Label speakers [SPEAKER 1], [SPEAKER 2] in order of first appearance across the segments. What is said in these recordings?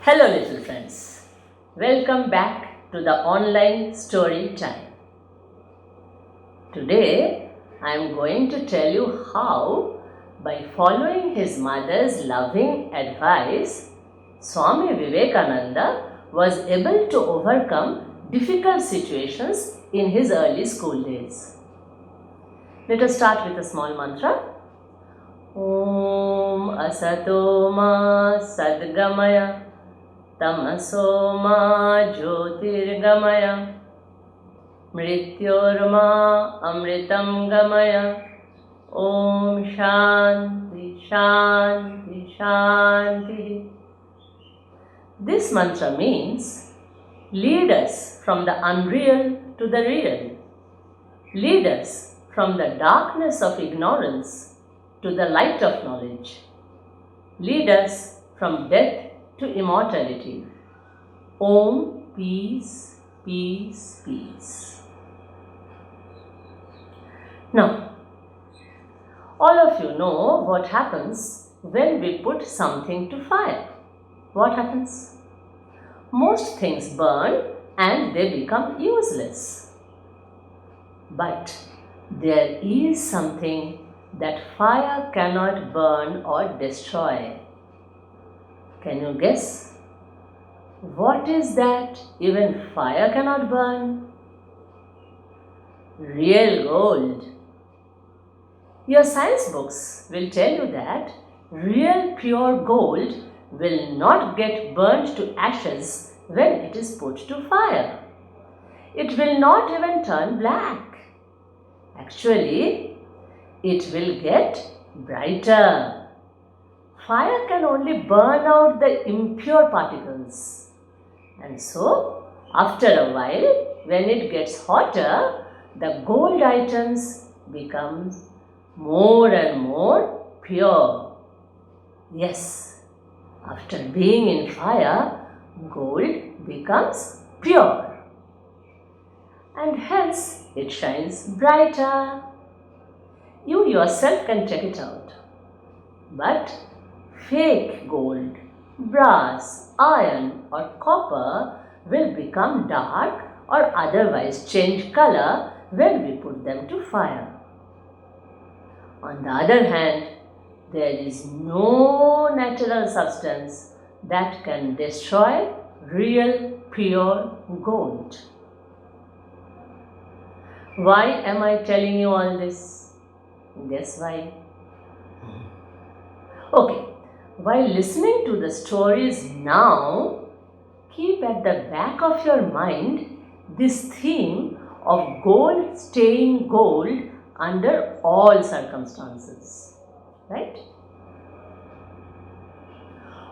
[SPEAKER 1] Hello little friends, welcome back to the online story time. Today I am going to tell you how, by following his mother's loving advice, Swami Vivekananda was able to overcome difficult situations in his early school days. Let us start with a small mantra. Om Asato Ma Sadgamaya Tamaso Ma Jyotirgamaya Mrityorma Amritam Gamaya. Om Shanti Shanti Shanti. This mantra means lead us from the unreal to the real. Lead us from the darkness of ignorance to the light of knowledge. Lead us from death to immortality. Om, peace, peace, peace. Now, all of you know what happens when we put something to fire. What happens? Most things burn and they become useless. But there is something that fire cannot burn or destroy. Can you guess? What is that even fire cannot burn? Real gold. Your science books will tell you that real pure gold will not get burnt to ashes when it is put to fire. It will not even turn black. Actually, it will get brighter. Fire can only burn out the impure particles. And so, after a while, when it gets hotter, the gold items become more and more pure. Yes, after being in fire, gold becomes pure. And hence, it shines brighter. You yourself can check it out. But fake gold, brass, iron or copper will become dark or otherwise change color when we put them to fire. On the other hand, there is no natural substance that can destroy real pure gold. Why am I telling you all this? Guess why? Okay. While listening to the stories now, keep at the back of your mind this theme of gold staying gold under all circumstances. Right?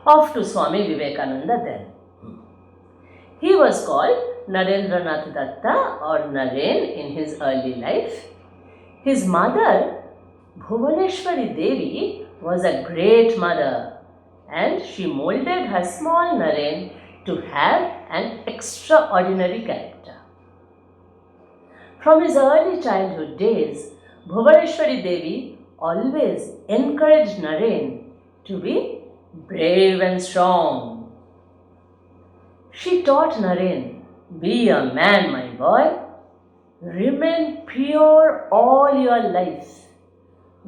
[SPEAKER 1] Off to Swami Vivekananda then. He was called Narendranath Datta or Naren in his early life. His mother, Bhuvaneshwari Devi, was a great mother, and she molded her small Naren to have an extraordinary character. From his early childhood days, Bhuvaneshwari Devi always encouraged Naren to be brave and strong. She taught Naren, be a man, my boy. Remain pure all your life.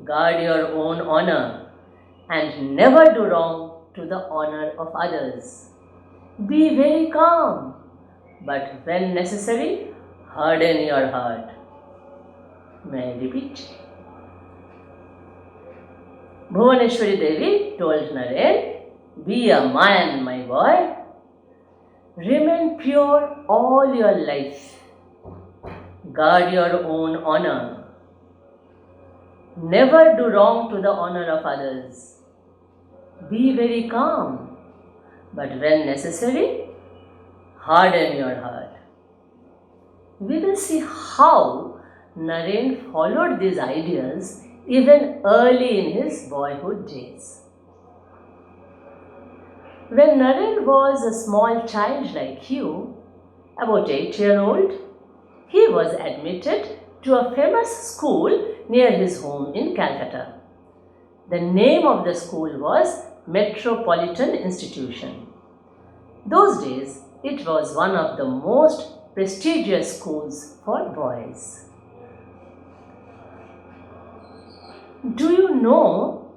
[SPEAKER 1] Guard your own honor and never do wrong to the honor of others. Be very calm, but when necessary, harden your heart. May I repeat? Bhuvaneshwari Devi told Naren, be a man, my boy. Remain pure all your life. Guard your own honor. Never do wrong to the honor of others. Be very calm, but when necessary, harden your heart. We will see how Naren followed these ideas even early in his boyhood days. When Naren was a small child like you, about 8-year-old, he was admitted to a famous school near his home in Calcutta. The name of the school was Metropolitan Institution. Those days, it was one of the most prestigious schools for boys. Do you know,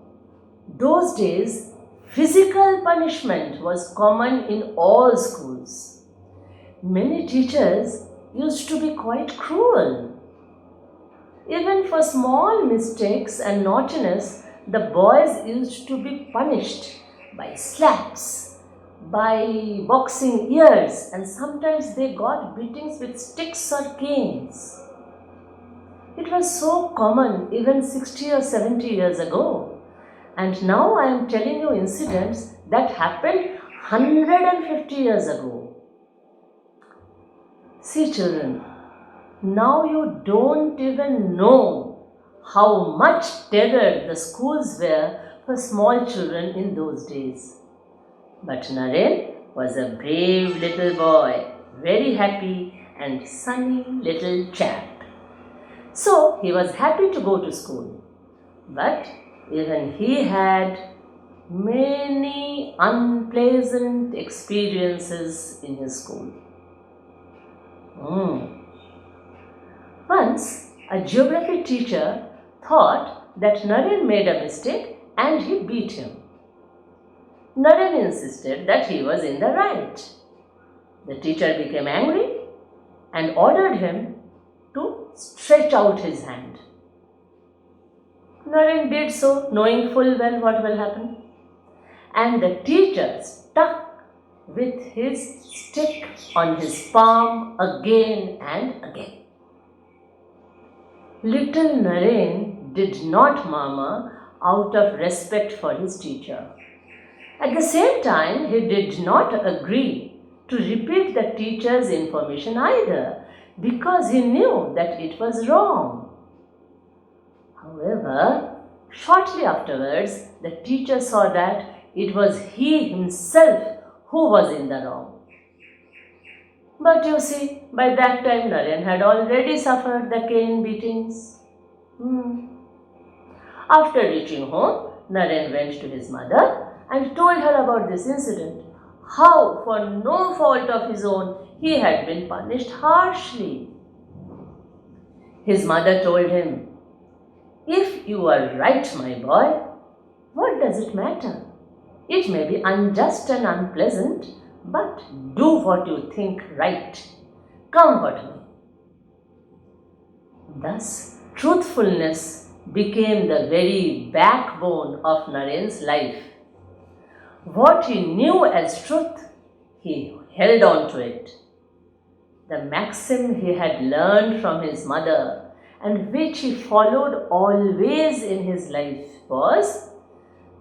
[SPEAKER 1] those days, physical punishment was common in all schools. Many teachers used to be quite cruel. Even for small mistakes and naughtiness, the boys used to be punished by slaps, by boxing ears, and sometimes they got beatings with sticks or canes. It was so common even 60 or 70 years ago. And now I am telling you incidents that happened 150 years ago. See children, now you don't even know how much terror the schools were for small children in those days. But Naren was a brave little boy, very happy and sunny little chap. So he was happy to go to school. But even he had many unpleasant experiences in his school. Once, a geography teacher thought that Naren made a mistake and he beat him. Naren insisted that he was in the right. The teacher became angry and ordered him to stretch out his hand. Naren did so, knowing full well what will happen. And the teacher stuck with his stick on his palm again and again. Little Naren did not murmur out of respect for his teacher. At the same time, he did not agree to repeat the teacher's information either, because he knew that it was wrong. However, shortly afterwards, the teacher saw that it was he himself who was in the wrong. But you see, by that time Naren had already suffered the cane beatings. After reaching home, Naren went to his mother and told her about this incident, how for no fault of his own he had been punished harshly. His mother told him, "If you are right, my boy, what does it matter? It may be unjust and unpleasant, but do what you think right, come what may." Thus, truthfulness became the very backbone of Naren's life. What he knew as truth, he held on to it. The maxim he had learned from his mother and which he followed always in his life was,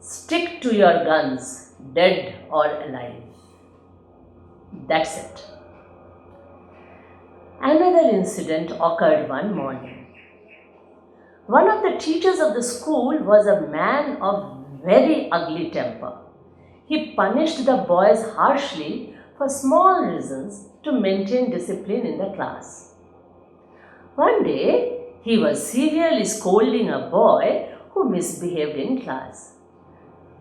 [SPEAKER 1] "Stick to your guns, dead or alive." That's it. Another incident occurred one morning. One of the teachers of the school was a man of very ugly temper. He punished the boys harshly for small reasons to maintain discipline in the class. One day, he was severely scolding a boy who misbehaved in class.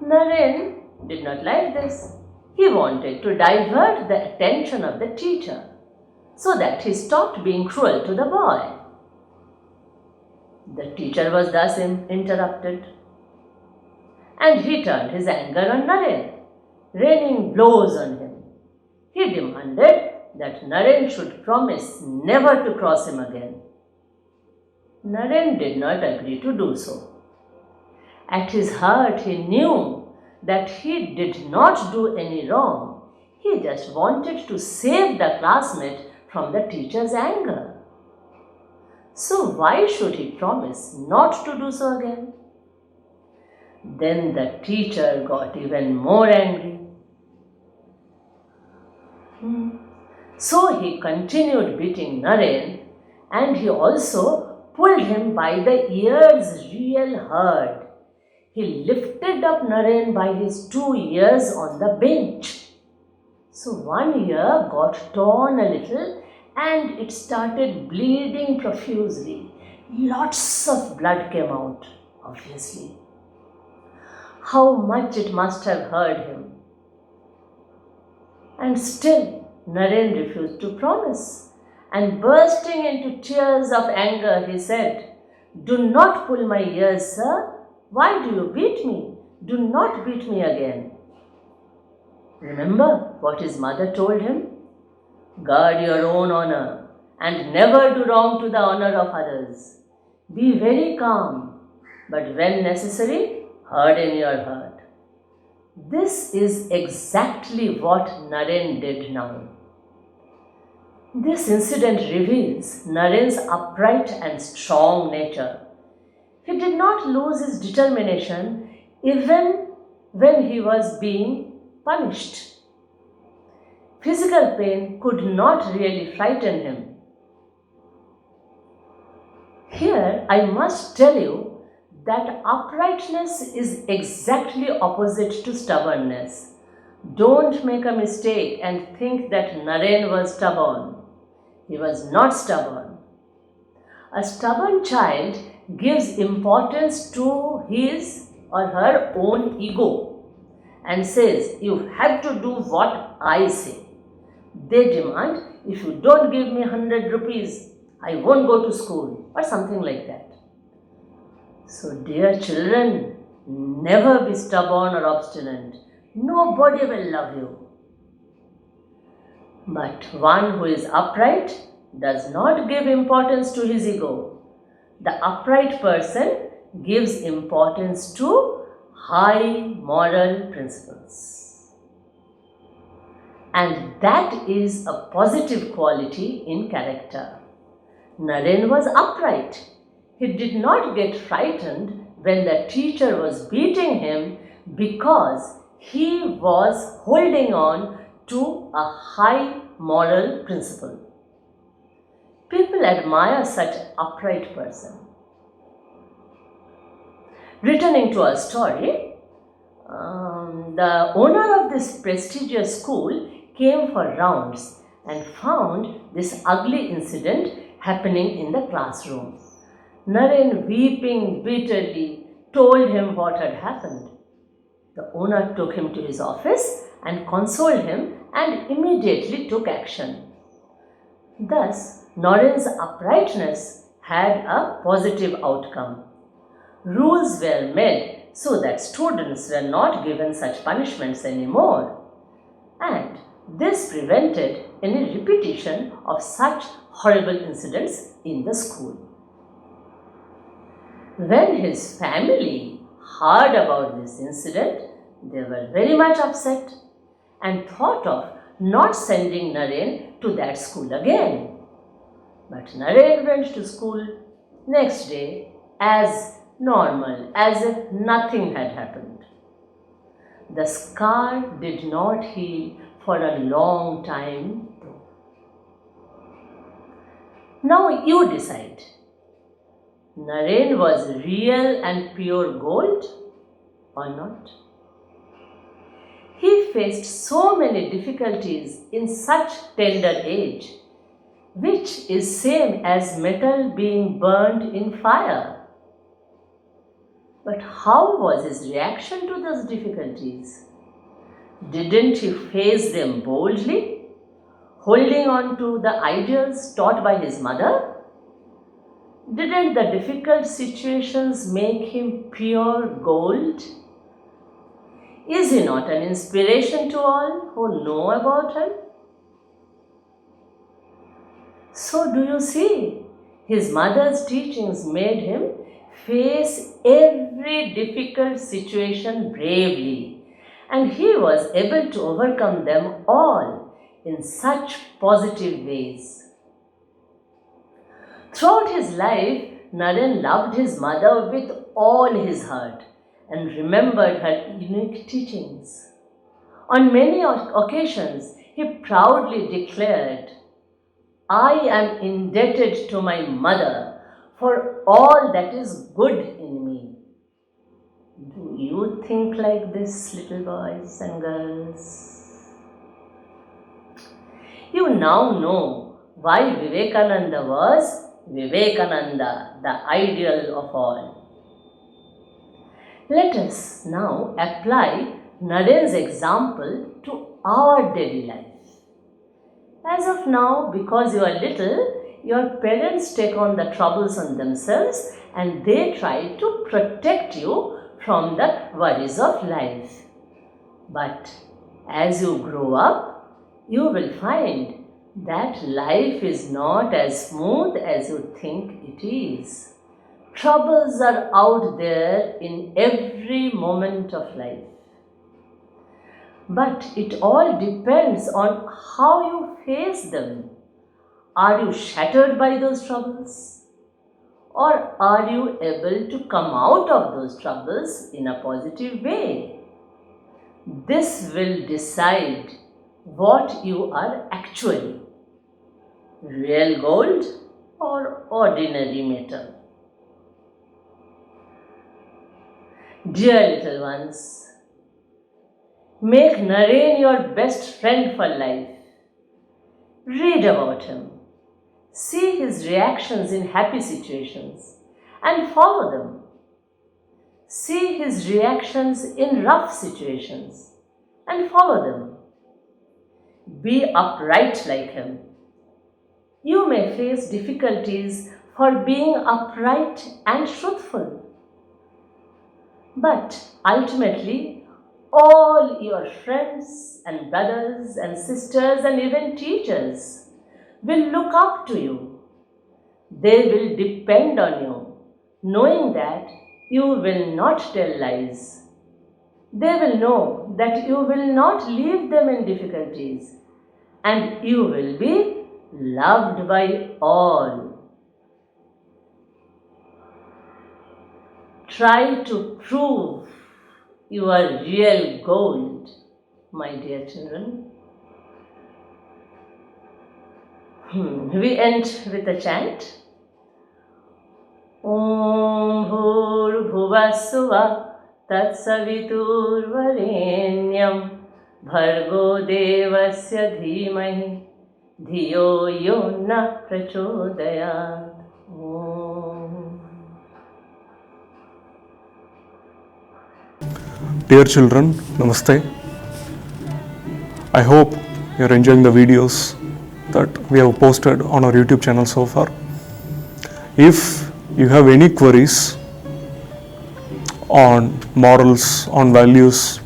[SPEAKER 1] Naren did not like this. He wanted to divert the attention of the teacher so that he stopped being cruel to the boy. The teacher was thus interrupted, and he turned his anger on Naren, raining blows on him. He demanded that Naren should promise never to cross him again. Naren did not agree to do so. At his heart, he knew that he did not do any wrong. He just wanted to save the classmate from the teacher's anger. So why should he promise not to do so again? Then the teacher got even more angry. So he continued beating Naren, and he also pulled him by the ears real hard. He lifted up Naren by his 2 ears on the bench. So one ear got torn a little and it started bleeding profusely. Lots of blood came out, obviously. How much it must have hurt him. And still Naren refused to promise. And bursting into tears of anger, he said, "Do not pull my ears, sir. Why do you beat me? Do not beat me again." Remember what his mother told him? Guard your own honor and never do wrong to the honor of others. Be very calm, but when necessary, harden your heart. This is exactly what Naren did now. This incident reveals Naren's upright and strong nature. He did not lose his determination even when he was being punished. Physical pain could not really frighten him. Here I must tell you that uprightness is exactly opposite to stubbornness. Don't make a mistake and think that Naren was stubborn. He was not stubborn. A stubborn child gives importance to his or her own ego and says, "You have to do what I say." They demand, "If you don't give me 100 rupees, I won't go to school," or something like that. So dear children, never be stubborn or obstinate. Nobody will love you. But one who is upright does not give importance to his ego. The upright person gives importance to high moral principles. And that is a positive quality in character. Naren was upright. He did not get frightened when the teacher was beating him because he was holding on to a high moral principle. People admire such an upright person. Returning to our story, the owner of this prestigious school came for rounds and found this ugly incident happening in the classroom. Naren, weeping bitterly, told him what had happened. The owner took him to his office and consoled him and immediately took action. Thus, Naren's uprightness had a positive outcome. Rules were made so that students were not given such punishments anymore, and this prevented any repetition of such horrible incidents in the school. When his family heard about this incident, they were very much upset and thought of not sending Naren to that school again. But Naren went to school next day as normal, as if nothing had happened. The scar did not heal for a long time though. Now you decide. Naren was real and pure gold or not? He faced so many difficulties in such tender age, which is same as metal being burned in fire. But how was his reaction to those difficulties? Didn't he face them boldly, holding on to the ideals taught by his mother? Didn't the difficult situations make him pure gold? Is he not an inspiration to all who know about him? So do you see, his mother's teachings made him face every difficult situation bravely, and he was able to overcome them all in such positive ways. Throughout his life, Naren loved his mother with all his heart and remembered her unique teachings. On many occasions, he proudly declared, "I am indebted to my mother for all that is good in me." Do you think like this, little boys and girls? You now know why Vivekananda was Vivekananda, the ideal of all. Let us now apply Naren's example to our daily life. As of now, because you are little, your parents take on the troubles on themselves and they try to protect you from the worries of life. But as you grow up, you will find that life is not as smooth as you think it is. Troubles are out there in every moment of life. But it all depends on how you face them. Are you shattered by those troubles? Or are you able to come out of those troubles in a positive way? This will decide what you are actually, real gold or ordinary metal. Dear little ones, make Naren your best friend for life. Read about him. See his reactions in happy situations and follow them. See his reactions in rough situations and follow them. Be upright like him. You may face difficulties for being upright and truthful. But ultimately, all your friends and brothers and sisters and even teachers will look up to you. They will depend on you, knowing that you will not tell lies. They will know that you will not leave them in difficulties and you will be loved by all. Try to prove you are real gold, my dear children. We end with a chant. Om Bhurbhuvassuva Tatsaviturvarenyam Bhargo Devasya Dhimahi Dhiyo Yona Prachodayat.
[SPEAKER 2] Dear children, Namaste. I hope you are enjoying the videos that we have posted on our YouTube channel so far. If you have any queries on morals, on values,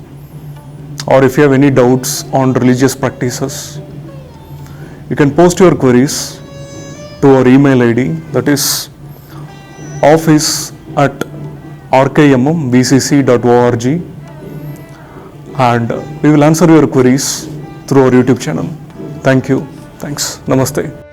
[SPEAKER 2] or if you have any doubts on religious practices, you can post your queries to our email ID, that is office@rkmmvcc.org, and we will answer your queries through our YouTube channel. Thank you. Thanks. Namaste.